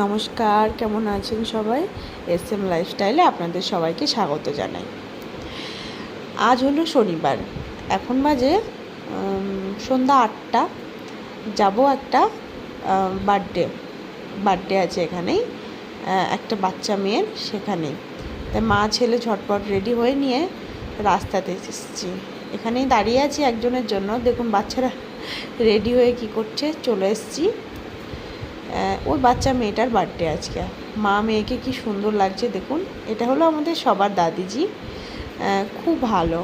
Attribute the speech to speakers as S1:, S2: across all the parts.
S1: নমস্কার, কেমন আছেন সবাই? SM লাইফস্টাইলে আপনাদের সবাইকে স্বাগত জানাই। আজ হলো শনিবার, এখন বাজে সন্ধ্যা 8টা। যাব একটা বার্থডে আছে এখানেই, একটা বাচ্চা মেয়ের, সেখানেই। তাই মা ছেলে ঝটপট রেডি হয়ে নিয়ে রাস্তাতে এসেছি। এখানেই দাঁড়িয়ে আছি একজনের জন্য। দেখুন বাচ্চারা রেডি হয়ে কি করছে, চলে এসেছি। ওই বাচ্চা মেয়েটার বার্থডে আজকে। মা মেয়েকে কি সুন্দর লাগছে দেখুন। এটা হলো আমাদের সবার দাদিজি, খুব ভালো।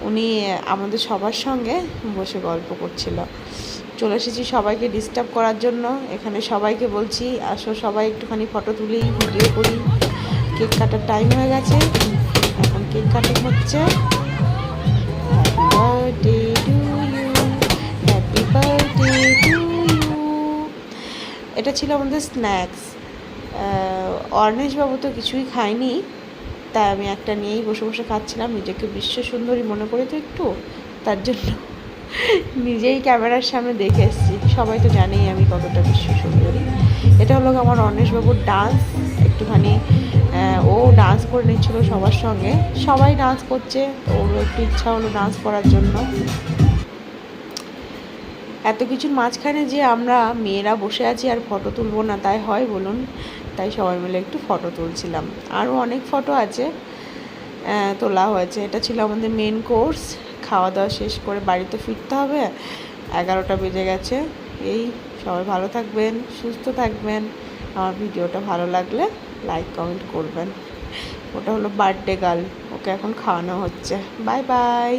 S1: উনি আমাদের সবার সঙ্গে বসে গল্প করছিল। চলে এসেছি সবাইকে ডিস্টার্ব করার জন্য। এখানে সবাইকে বলছি আসো সবাই একটুখানি ফটো তুলি, ভিডিও করি। কেক কাটার টাইম হয়ে গেছে, এখন কেক কাটিং হচ্ছে। Happy birthday to you, happy birthday to you. এটা ছিল আমাদের স্ন্যাক্স। অর্ণেশবাবু তো কিছুই খায়নি, তাই আমি একটা নিয়েই বসে বসে খাচ্ছিলাম। নিজেকে বিশ্ব সুন্দরী মনে করি তো একটু, তার জন্য নিজেই ক্যামেরার সামনে দেখে এসেছি। সবাই তো জানেই আমি কতটা বিশ্ব সুন্দরী। এটা হলো আমার অর্ণেশবাবুর ডান্স। একটুখানি ও ডান্স করে নিচ্ছিল সবার সঙ্গে, সবাই ডান্স করছে, ওরও একটু ইচ্ছা হলো ডান্স করার জন্য। এত কিছুর মাঝখানে যে আমরা মেয়েরা বসে আছি আর ফটো তুলবো না, তাই হয় বলুন? তাই সবাই মিলে একটু ফটো তুলছিলাম। আরও অনেক ফটো আছে, তোলা হয়েছে। এটা ছিল আমাদের মেন কোর্স। খাওয়া দাওয়া শেষ করে বাড়িতে ফিরতে হবে, 11টা বেজে গেছে। এই সবাই ভালো থাকবেন, সুস্থ থাকবেন। আমার ভিডিওটা ভালো লাগলে লাইক কমেন্ট করবেন। ওটা হলো বার্থডে গার্ল, ওকে এখন খাওয়ানো হচ্ছে। Bye bye.